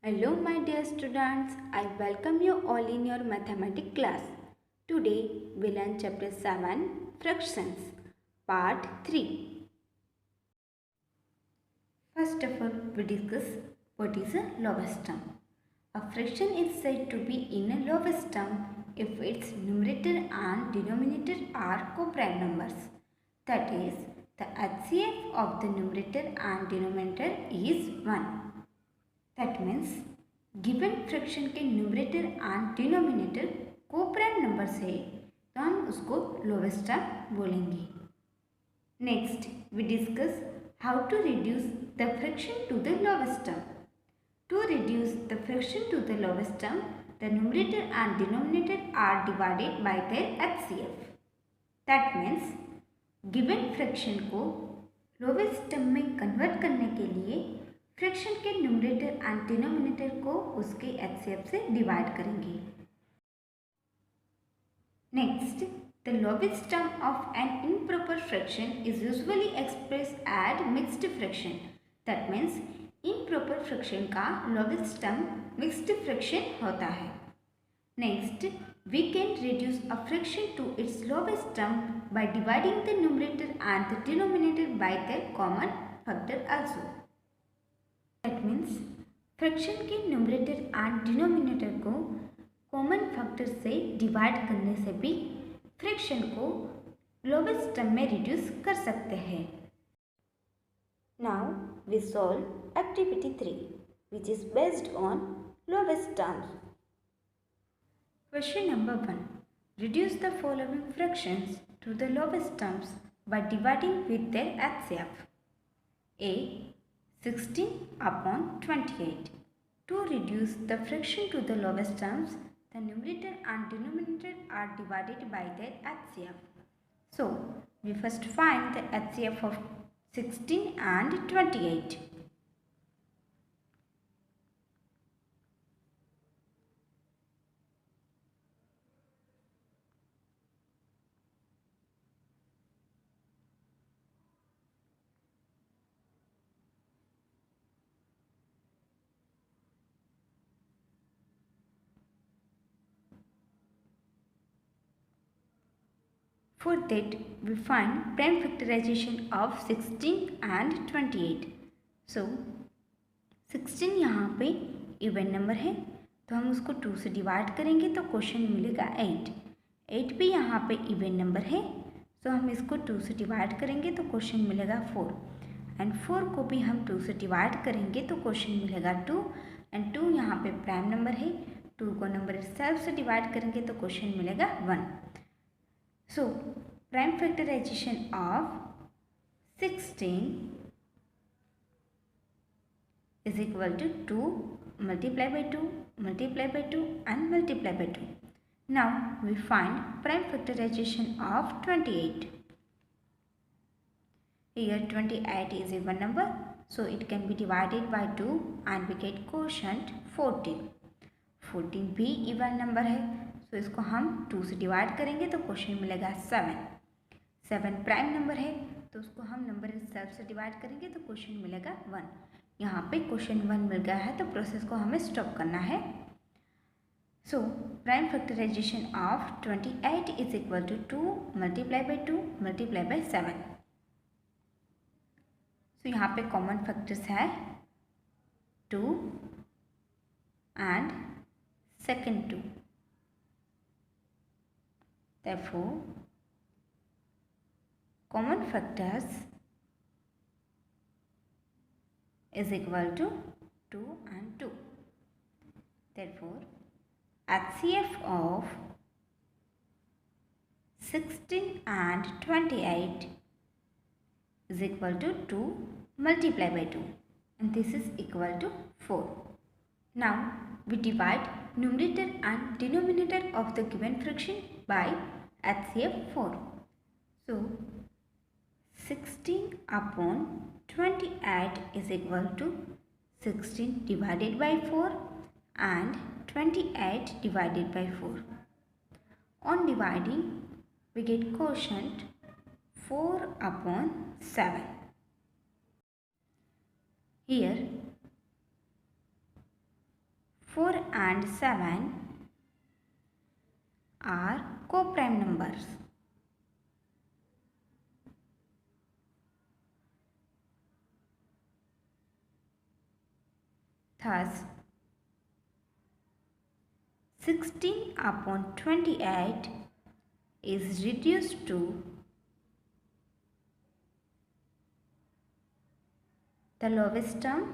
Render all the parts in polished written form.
Hello my dear students, I welcome you all in your mathematics class. Today we learn chapter 7 fractions part 3. First of all we discuss what is a lowest term. A fraction is said to be in a lowest term if its numerator and denominator are co-prime numbers. That is, the HCF of the numerator and denominator is 1. That means given fraction के numerator and denominator को prime number है तो हम उसको lowest term बोलेंगे. Next we discuss how to reduce the fraction to the lowest term. To reduce the fraction to the lowest term the numerator and denominator are divided by their HCF. That means given fraction को lowest term में convert करने के लिए fraction के numerator and denominator को उसके HCF से divide करेंगे. Next, the lowest term of an improper fraction is usually express as mixed fraction. That means improper fraction का लोवेस्ट टर्म मिक्स्ड फ्रैक्शन होता है. Next, we can reduce a fraction to its lowest term by dividing the numerator and the denominator by their common factor also. That means fraction के numerator and denominator को common factor से divide करने से भी fraction को lowest term में reduce कर सकते हैं. Now we solve activity 3 which is based on lowest terms. Question number 1. Reduce the following fractions to the lowest terms by dividing with their HCF. A 16/28. To reduce the fraction to the lowest terms, the numerator and denominator are divided by their HCF. So, we first find the HCF of 16 and 28. For that, we find prime factorization of 16 and 28. So, 16 यहाँ पे even number है तो हम उसको 2 से divide करेंगे तो question मिलेगा 8. 8 भी यहाँ पे इवन नंबर है तो हम इसको 2 से डिवाइड करेंगे तो क्वेश्चन मिलेगा 4. एंड 4 को भी हम 2 से डिवाइड करेंगे तो क्वेश्चन मिलेगा 2. एंड 2 यहाँ पे प्राइम नंबर है. 2 को नंबर सेल्फ से डिवाइड करेंगे तो क्वेश्चन मिलेगा 1. So, prime factorization of 16 is equal to 2 multiply by 2 multiply by 2 and multiply by 2. Now, we find prime factorization of 28. Here 28 is even number, so it can be divided by 2 and we get quotient 14. 14 भी even number है तो इसको हम 2 से divide करेंगे तो question मिलेगा 7. 7 prime number है तो उसको हम नंबर सेल्फ से डिवाइड करेंगे तो क्वेश्चन मिलेगा 1. यहाँ पे क्वेश्चन 1 मिल गया है तो प्रोसेस को हमें स्टॉप करना है. So prime factorization of 28 is equal to 2 multiply by 2 multiply by 7. So यहाँ पे कॉमन फैक्टर्स है 2 and second 2. Therefore, common factors is equal to 2 and 2. Therefore, HCF of 16 and 28 is equal to 2 multiply by 2 and this is equal to 4. Now, we divide numerator and denominator of the given fraction by HCF 4. So, 16 upon 28 is equal to 16 divided by 4 and 28 divided by 4. On dividing, we get quotient 4 upon 7. Here and 7 are co-prime numbers. Thus, 16 upon 28 is reduced to the lowest term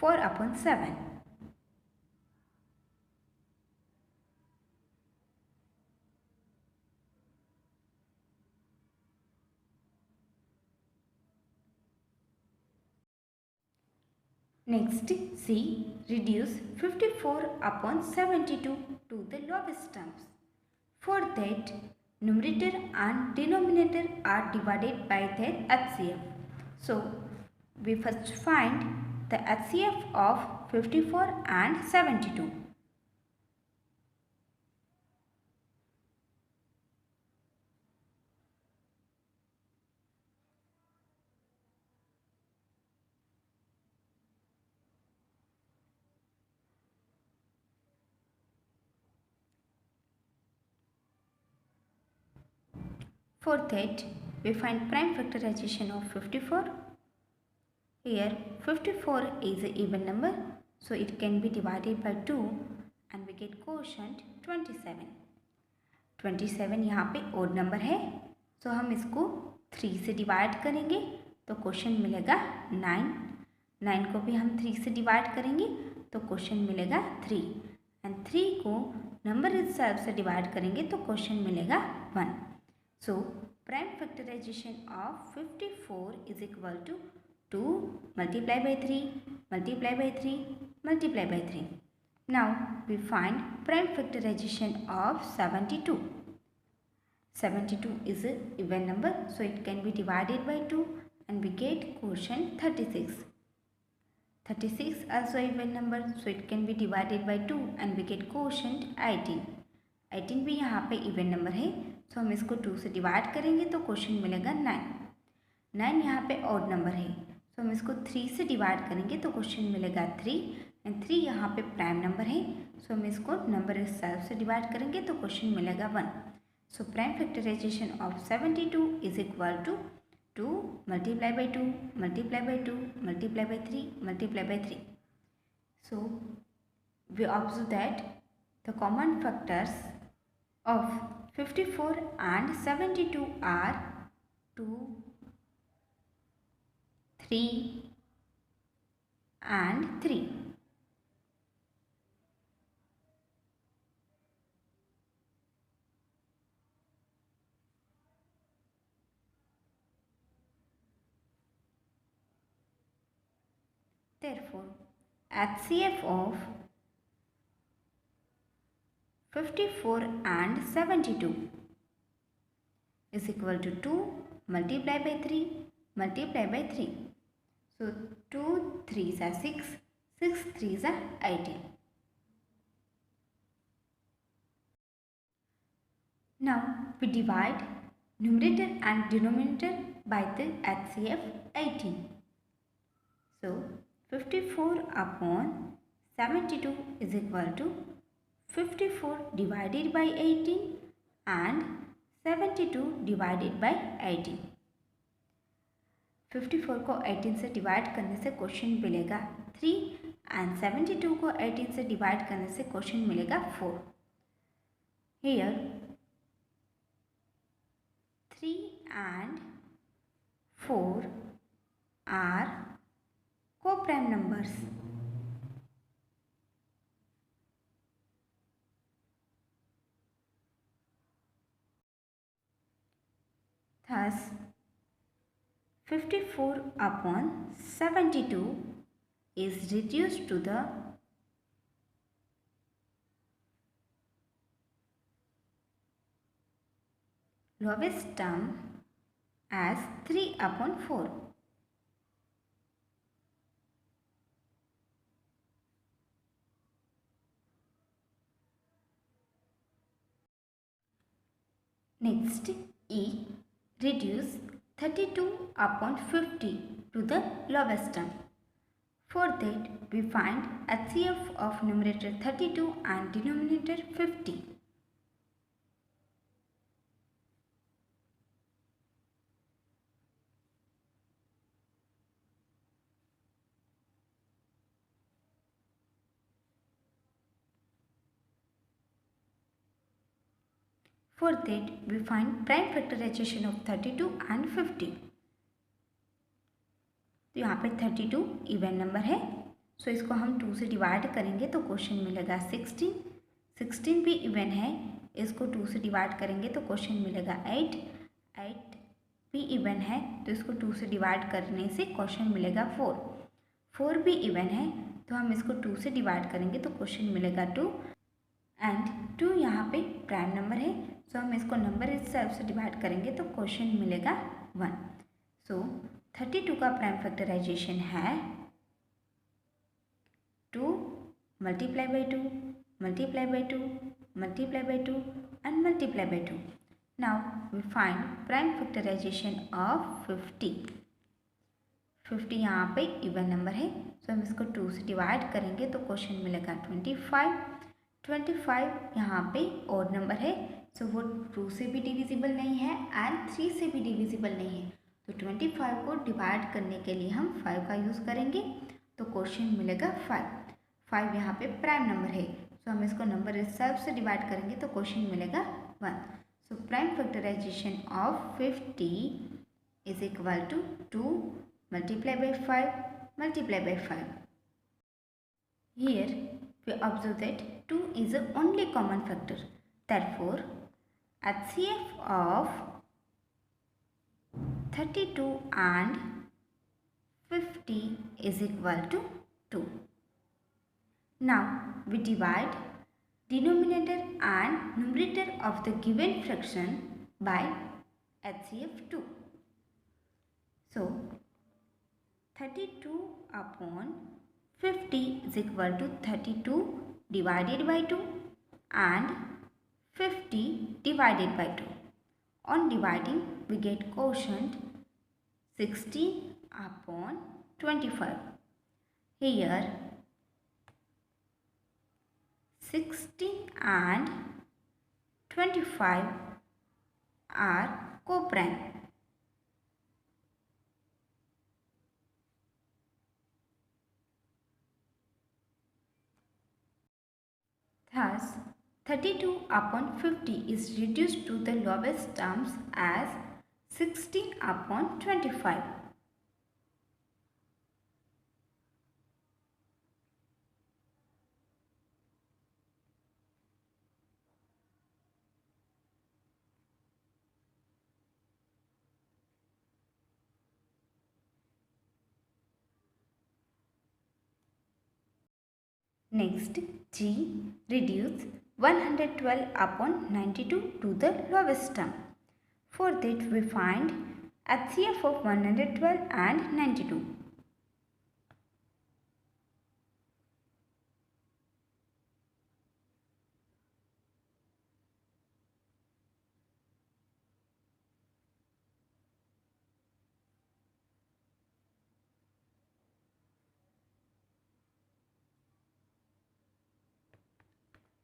4 upon 7. Next, C. Reduce 54 upon 72 to the lowest terms. For that, numerator and denominator are divided by their HCF. So, we first find the HCF of 54 and 72. For that, we find prime factorization of 54. Here, 54 is an even number, so it can be divided by 2 and we get quotient 27. 27 यहाँ पे odd number है, so हम इसको 3 से divide करेंगे तो question मिलेगा 9. 9 को भी हम 3 से डिवाइड करेंगे तो क्वेश्चन मिलेगा 3 एंड 3 को नंबर इटसेल्फ से डिवाइड करेंगे तो क्वेश्चन मिलेगा 1. So, prime factorization of 54 is equal to 2 multiply by 3 multiply by 3 multiply by 3. Now, we find prime factorization of 72. 72 is an even number, so it can be divided by 2 and we get quotient 36. 36 also even number, so it can be divided by 2 and we get quotient 18. 18 भी यहाँ पे even number है, तो हम इसको 2 से divide करेंगे तो क्वेश्चन मिलेगा 9. 9 यहाँ पे ऑड नंबर है, तो हम इसको 3 से डिवाइड करेंगे तो क्वेश्चन मिलेगा 3 एंड 3 यहाँ पे प्राइम नंबर है, सो हम इसको नंबर इटसेल्फ से डिवाइड करेंगे तो क्वेश्चन मिलेगा 1. So prime factorization of 72 is equal to 2 multiply by 2 multiply by 2 multiply by 3 multiply by 3. So, we observe that the common factors of 54 and 72 are 2, 3 and 3. Therefore, HCF of 54 and 72 is equal to 2 multiply by 3 multiply by 3. So, 2 3s are 6, 6 3s are 18. Now, we divide numerator and denominator by the HCF 18. So, 54 upon 72 is equal to 54 divided by 18 and 72 divided by 18. 54 को 18 से divide करने से question मिलेगा 3 and 72 को 18 से divide करने से question मिलेगा 4. Here 3 and 4 are co-prime numbers. Thus, 54 upon 72 is reduced to the lowest term as 3 upon 4. Next, E. Reduce 32 upon 50 to the lowest term. For that, we find HCF of numerator 32 and denominator 50. For that, we find prime factorization of 32 and 50. तो यहाँ पे 32 even number है, सो इसको हम 2 से divide करेंगे तो question मिलेगा 16. 16 भी इवन है, इसको 2 से डिवाइड करेंगे तो क्वेश्चन मिलेगा 8. 8 भी इवन है तो इसको 2 से डिवाइड करने से क्वेश्चन मिलेगा 4. 4 भी इवन है तो हम इसको 2 से डिवाइड करेंगे तो क्वेश्चन मिलेगा 2. एंड 2 यहाँ पे प्राइम नंबर है, सो हम इसको नंबर इटसेल्फ से डिवाइड करेंगे तो क्वेश्चन मिलेगा 1. सो 32 का प्राइम फैक्टराइजेशन है 2 multiply by 2 multiply by 2 multiply by 2 and multiply by 2. Now we find prime factorization of 50. 50 यहाँ पे इवन नंबर है, सो हम इसको 2 से डिवाइड करेंगे तो क्वेश्चन मिलेगा 25. 25 यहाँ पे ओड नंबर है, सो वो 2 से भी डिविजिबल नहीं है एंड 3 से भी डिविजिबल नहीं है, तो 25 को डिवाइड करने के लिए हम 5 का यूज़ करेंगे तो क्वेश्चन मिलेगा 5. 5 यहाँ पे प्राइम नंबर है, सो हम इसको नंबर इटसेल्फ से डिवाइड करेंगे तो क्वेश्चन मिलेगा 1. So prime factorization of 50 is equal to 2 multiply by 5 multiply by 5. Here we observe that 2 is the only common factor. Therefore, HCF of 32 and 50 is equal to 2. Now, we divide denominator and numerator of the given fraction by HCF 2. So, 32 upon 50 is equal to 32 divided by 2 and 50 divided by 2. On dividing, we get quotient 16 upon 25. Here 16 and 25 are co-prime. Thus, 32 upon 50 is reduced to the lowest terms as 16 upon 25. Next, G reduce 112 upon 92 to the lowest term. For that, we find HCF of 112 and 92.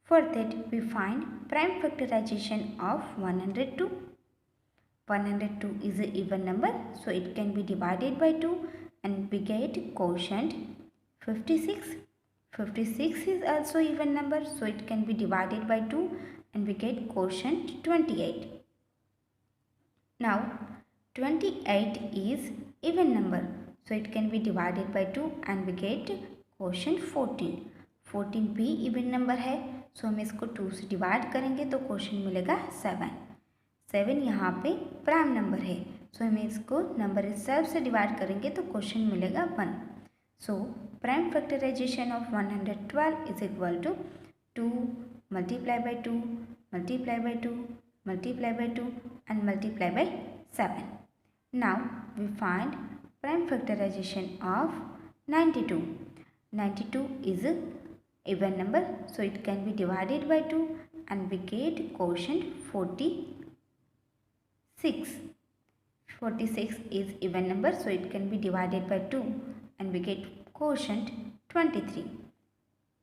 For that, we find prime factorization of 102. 102 is an even number, so it can be divided by 2 and we get quotient 56. 56 is also even number, so it can be divided by 2 and we get quotient 28. Now, 28 is even number, so it can be divided by 2 and we get quotient 14. 14 भी even number है, सो हम इसको 2 से divide करेंगे तो question मिलेगा 7. 7 यहाँ पे प्राइम नंबर है, सो हम इसको नंबर इटसेल्फ से डिवाइड करेंगे तो क्वेश्चन मिलेगा 1. So prime factorization of 112 is equal to 2 multiply by 2 multiply by 2 multiply by 2 and multiply by 7. Now we find prime factorization of 92. 92 is a even number, so it can be divided by 2 and we get quotient 46. 46 is even number, so it can be divided by 2 and we get quotient 23.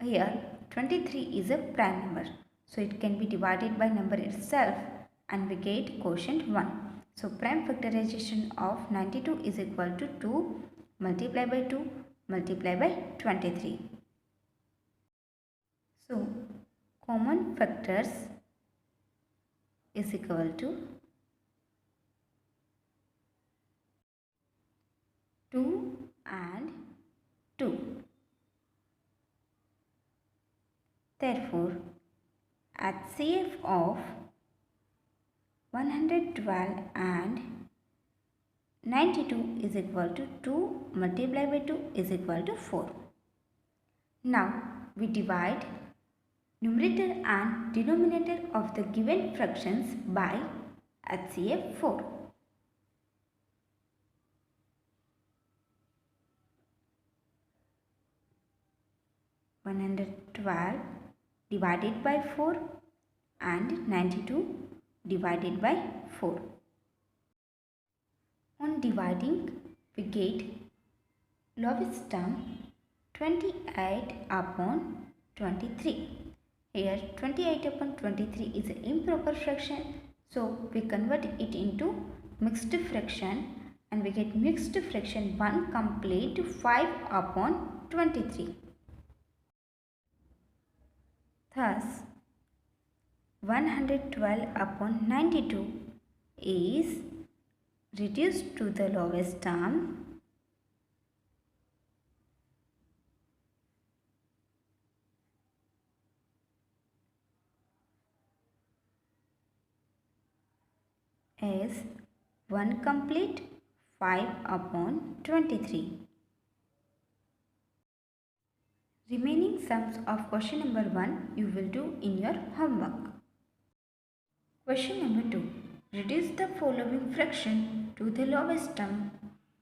Here 23 is a prime number, so it can be divided by number itself and we get quotient 1. So prime factorization of 92 is equal to 2 multiplied by 2 multiplied by 23. So common factors is equal to 2 and 2. Therefore, HCF of 112 and 92 is equal to 2 multiplied by 2 is equal to 4. Now, we divide numerator and denominator of the given fractions by HCF 4. 112 divided by 4 and 92 divided by 4. On dividing, we get lowest term 28 upon 23. Here 28 upon 23 is an improper fraction, so we convert it into mixed fraction and we get mixed fraction 1 complete 5 upon 23. Thus, 112 upon 92 is reduced to the lowest term as 1 complete 5 upon 23. Remaining sums of question number 1 you will do in your homework. Question number 2. Reduce the following fraction to the lowest term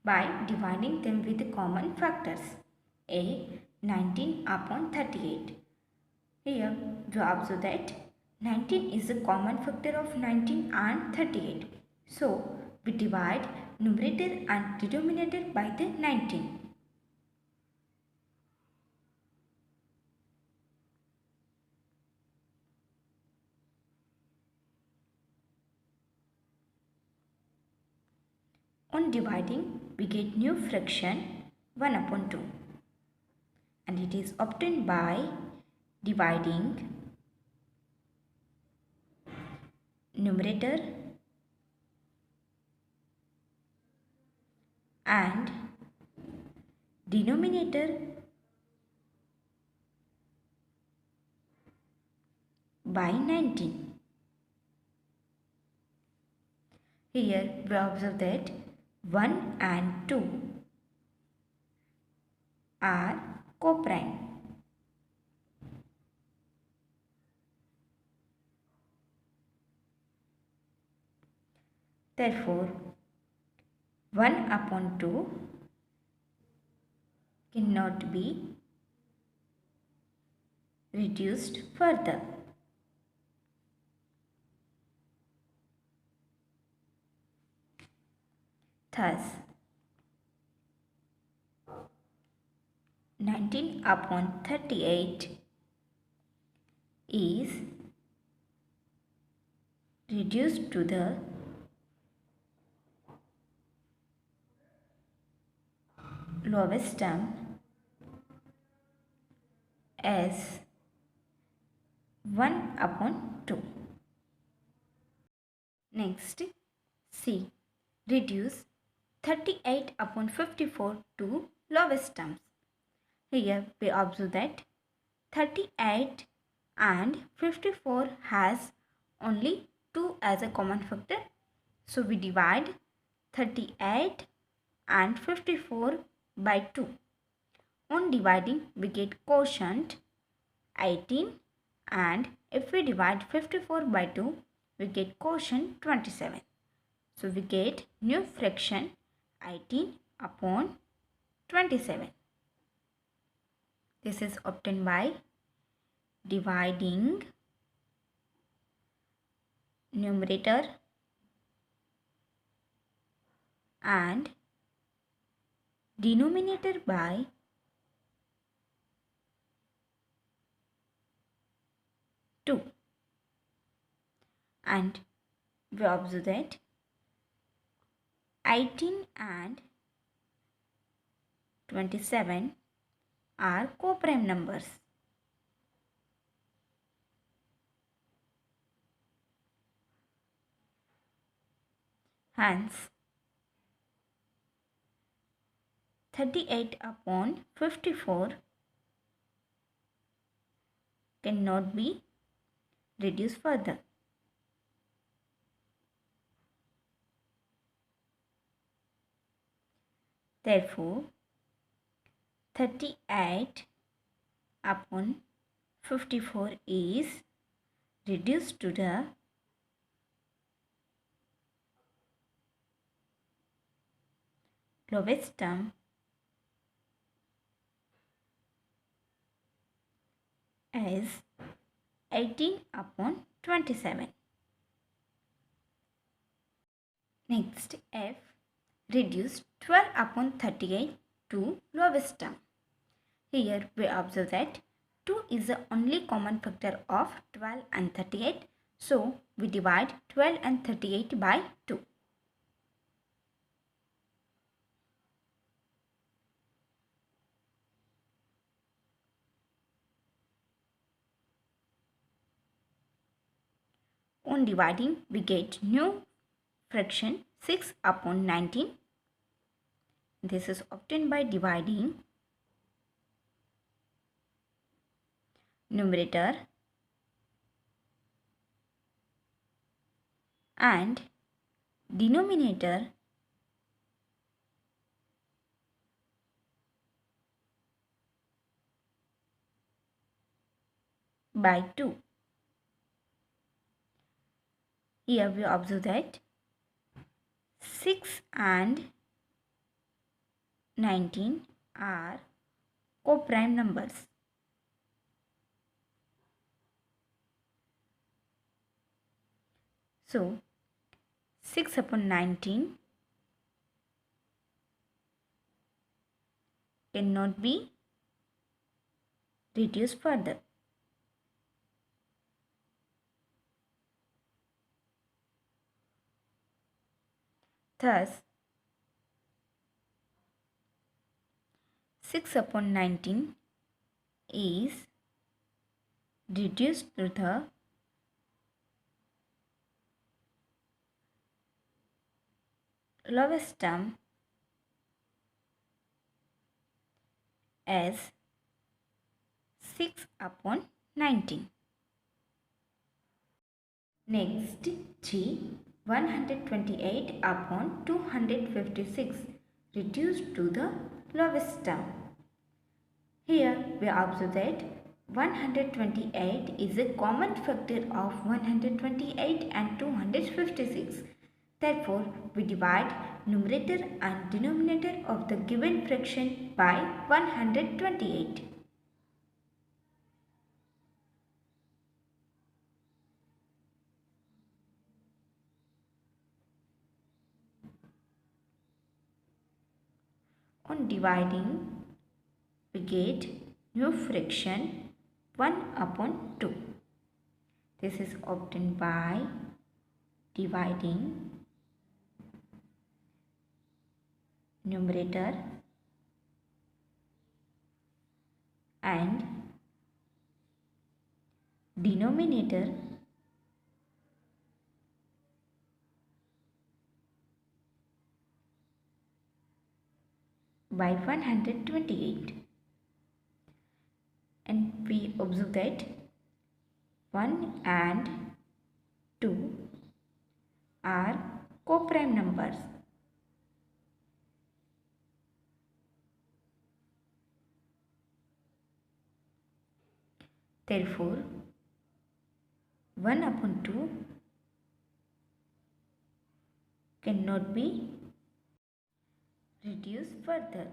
by dividing them with the common factors. A. 19 upon 38. Here we observe that 19 is the common factor of 19 and 38. So we divide numerator and denominator by the 19. On dividing, we get new fraction 1 upon 2 and it is obtained by dividing numerator and denominator by 19. Here we observe that 1 and 2 are coprime. Therefore, 1 upon 2 cannot be reduced further. Thus, 19 upon 38 is reduced to the lowest term as 1 upon 2. Next, C. Reduce 38 upon 54 to lowest terms. Here we observe that 38 and 54 has only 2 as a common factor. So we divide 38 and 54 by 2. On dividing, we get quotient 18 and if we divide 54 by 2, we get quotient 27. So we get new fraction 18 upon 27. This is obtained by dividing numerator and denominator by 2. And we observe that 18 and 27 are co-prime numbers. Hence, 38 upon 54 cannot be reduced further. Therefore, 38 upon 54 is reduced to the lowest term as 18 upon 27. Next, F reduce 12 upon 38 to lowest term. Here we observe that 2 is the only common factor of 12 and 38. So we divide 12 and 38 by 2. On dividing, we get new fraction 6 upon 19. This is obtained by dividing numerator and denominator by 2. Here we observe that 6 and 19 are co-prime numbers. So 6 upon 19 cannot be reduced further. Thus, 6 upon 19 is reduced to the lowest term as 6 upon 19. Next, G 128 upon 256 reduced to the lowest term. Here we observe that 128 is a common factor of 128 and 256. Therefore, we divide numerator and denominator of the given fraction by 128. On dividing, we get new fraction 1 upon 2. This is obtained by dividing numerator and denominator by 128. And we observe that 1 and 2 are co-prime numbers. Therefore, 1 upon 2 cannot be reduced further.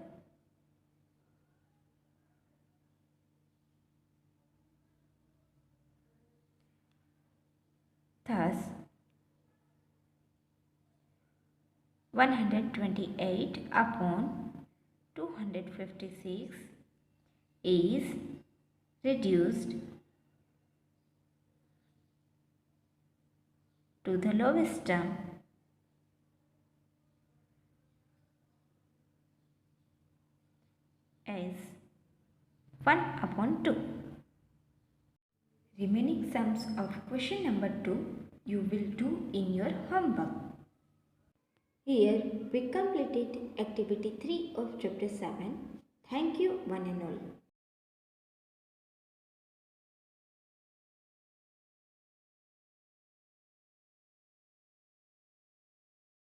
Thus, 128 upon 256 is reduced to the lowest term is 1 upon 2. Remaining sums of question number 2 you will do in your homework. Here we completed activity 3 of chapter 7. Thank you one and all.